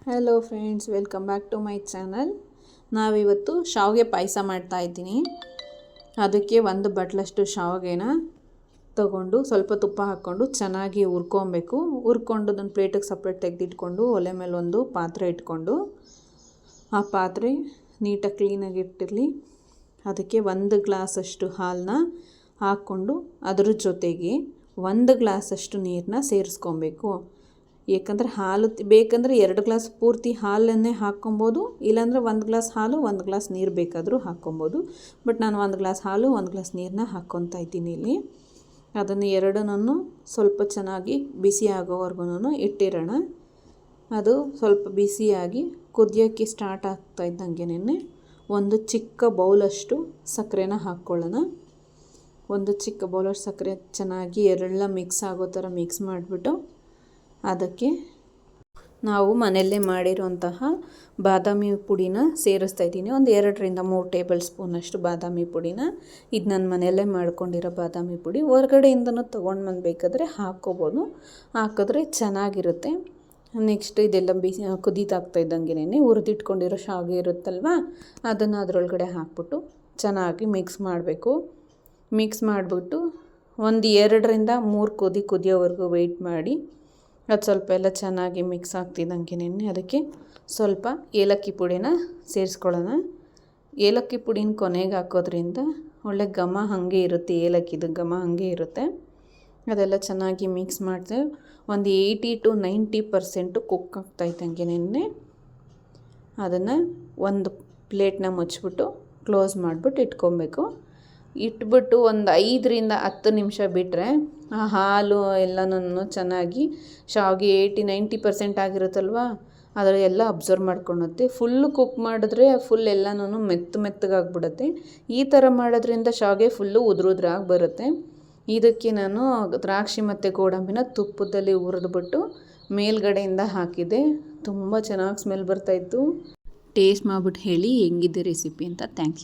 Hello friends, welcome back to my channel. ನಾವಿವತ್ತು ಶಾವಿಗೆ ಪಾಯಸ ಮಾಡ್ತಾಯಿದ್ದೀನಿ. ಅದಕ್ಕೆ 1 ಬಟ್ಲಷ್ಟು ಶಾವಿಗೆನ ತಗೊಂಡು ಸ್ವಲ್ಪ ತುಪ್ಪ ಹಾಕ್ಕೊಂಡು ಚೆನ್ನಾಗಿ ಹುರ್ಕೊಬೇಕು. ಹುರ್ಕೊಂಡು ಅದನ್ನು ಪ್ಲೇಟಿಗೆ ಸಪ್ರೇಟ್ ತೆಗೆದಿಟ್ಕೊಂಡು ಒಲೆ ಮೇಲೆ ಒಂದು ಪಾತ್ರೆ ಇಟ್ಕೊಂಡು ಆ ಪಾತ್ರೆ ನೀಟಾಗಿ ಕ್ಲೀನಾಗಿ ಇಟ್ಟಿರಲಿ. ಅದಕ್ಕೆ 1 ಗ್ಲಾಸಷ್ಟು ಹಾಲನ್ನ ಹಾಕ್ಕೊಂಡು ಅದ್ರ ಜೊತೆಗೆ 1 ಗ್ಲಾಸಷ್ಟು ನೀರನ್ನ ಸೇರಿಸ್ಕೊಬೇಕು. ಏಕೆಂದರೆ ಹಾಲು ಬೇಕಂದರೆ 2 ಗ್ಲಾಸ್ ಪೂರ್ತಿ ಹಾಲನ್ನೇ ಹಾಕ್ಕೊಬೋದು, ಇಲ್ಲಾಂದರೆ 1 ಗ್ಲಾಸ್ ಹಾಲು 1 ಗ್ಲಾಸ್ ನೀರು ಬೇಕಾದರೂ ಹಾಕ್ಕೊಬೋದು. ಬಟ್ ನಾನು 1 ಗ್ಲಾಸ್ ಹಾಲು 1 ಗ್ಲಾಸ್ ನೀರನ್ನ ಹಾಕ್ಕೊತಾ ಇದ್ದೀನಿ ಇಲ್ಲಿ. ಅದನ್ನು ಎರಡನ್ನೂ ಸ್ವಲ್ಪ ಚೆನ್ನಾಗಿ ಬಿಸಿ ಆಗೋವರೆಗೂ ಇಟ್ಟಿರೋಣ. ಅದು ಸ್ವಲ್ಪ ಬಿಸಿಯಾಗಿ ಕುದಿಯೋಕ್ಕೆ ಸ್ಟಾರ್ಟ್ ಆಗ್ತಾ ಇದ್ದಂಗೆನೇ ಒಂದು ಚಿಕ್ಕ ಬೌಲಷ್ಟು ಸಕ್ಕರೆನ ಹಾಕ್ಕೊಳ್ಳೋಣ. ಒಂದು ಚಿಕ್ಕ ಬೌಲಷ್ಟು ಸಕ್ಕರೆ ಚೆನ್ನಾಗಿ ಎಲ್ಲ ಮಿಕ್ಸ್ ಆಗೋ ಥರ ಮಿಕ್ಸ್ ಮಾಡಿಬಿಟ್ಟು ಅದಕ್ಕೆ ನಾವು ಮನೆಯಲ್ಲೇ ಮಾಡಿರುವಂತಹ ಬಾದಾಮಿ ಪುಡಿನ ಸೇರಿಸ್ತಾ ಇದ್ದೀನಿ. ಒಂದು 2ರಿಂದ 3 ಟೇಬಲ್ ಸ್ಪೂನಷ್ಟು ಬಾದಾಮಿ ಪುಡಿನ. ಇದು ನಾನು ಮನೆಯಲ್ಲೇ ಮಾಡ್ಕೊಂಡಿರೋ ಬಾದಾಮಿ ಪುಡಿ. ಹೊರಗಡೆಯಿಂದನೂ ತೊಗೊಂಡು ಬಂದು ಹಾಕ್ಕೋಬೋದು, ಹಾಕಿದ್ರೆ ಚೆನ್ನಾಗಿರುತ್ತೆ. ನೆಕ್ಸ್ಟ್ ಇದೆಲ್ಲ ಕುದೀತಾಗ್ತಾ ಇದ್ದಂಗೆನೇ ಹುರಿದಿಟ್ಕೊಂಡಿರೋ ಶಾವಿಗೆ ಇರುತ್ತಲ್ವ, ಅದನ್ನು ಅದರೊಳಗಡೆ ಹಾಕ್ಬಿಟ್ಟು ಚೆನ್ನಾಗಿ ಮಿಕ್ಸ್ ಮಾಡಬೇಕು. ಮಿಕ್ಸ್ ಮಾಡಿಬಿಟ್ಟು ಒಂದು 2ರಿಂದ 3 ಕುದಿಯೋವರೆಗೂ ವೆಯ್ಟ್ ಮಾಡಿ. ಅದು ಸ್ವಲ್ಪ ಎಲ್ಲ ಚೆನ್ನಾಗಿ ಮಿಕ್ಸ್ ಆಗ್ತಿದ್ದಂಗೆನೇ ಅದಕ್ಕೆ ಸ್ವಲ್ಪ ಏಲಕ್ಕಿ ಪುಡಿನ ಸೇರಿಸ್ಕೊಳ್ಳೋಣ. ಏಲಕ್ಕಿ ಪುಡಿನ ಕೊನೆಗೆ ಹಾಕೋದ್ರಿಂದ ಒಳ್ಳೆ ಘಮ ಹಾಗೆ ಇರುತ್ತೆ, ಏಲಕ್ಕಿದು ಘಮ ಹಾಗೆ ಇರುತ್ತೆ. ಅದೆಲ್ಲ ಚೆನ್ನಾಗಿ ಮಿಕ್ಸ್ ಮಾಡ್ತೇವೆ. ಒಂದು 80 to 90% ಕುಕ್ ಆಗ್ತಾ ಇದ್ದಂಗೆನೇ ಅದನ್ನು ಒಂದು ಪ್ಲೇಟ್ನ ಮುಚ್ಚಿಬಿಟ್ಟು ಕ್ಲೋಸ್ ಮಾಡಿಬಿಟ್ಟು ಇಟ್ಕೊಬೇಕು. ಇಟ್ಬಿಟ್ಟು ಒಂದು 5ರಿಂದ 10 ನಿಮಿಷ ಬಿಟ್ಟರೆ ಆ ಹಾಲು ಎಲ್ಲನೂ ಚೆನ್ನಾಗಿ ಶಾವಿಗೆ 80-90% ಆಗಿರುತ್ತಲ್ವ, ಅದರ ಎಲ್ಲ ಅಬ್ಸರ್ವ್ ಮಾಡ್ಕೊಳುತ್ತೆ. ಫುಲ್ಲು ಕುಕ್ ಮಾಡಿದ್ರೆ ಫುಲ್ ಎಲ್ಲನೂ ಮೆತ್ತಗಾಗ್ಬಿಡುತ್ತೆ. ಈ ಥರ ಮಾಡೋದ್ರಿಂದ ಶಾವಿಗೆ ಫುಲ್ಲು ಉದುರಾಗಿ ಬರುತ್ತೆ. ಇದಕ್ಕೆ ನಾನು ದ್ರಾಕ್ಷಿ ಮತ್ತು ಗೋಡಂಬಿನ ತುಪ್ಪದಲ್ಲಿ ಹುರಿದ್ಬಿಟ್ಟು ಮೇಲ್ಗಡೆಯಿಂದ ಹಾಕಿದೆ. ತುಂಬ ಚೆನ್ನಾಗಿ ಸ್ಮೆಲ್ ಬರ್ತಾಯಿತ್ತು. ಟೇಸ್ಟ್ ಮಾಡಿಬಿಟ್ಟು ಹೇಳಿ ಹೆಂಗಿದೆ ರೆಸಿಪಿ ಅಂತ. Thank you.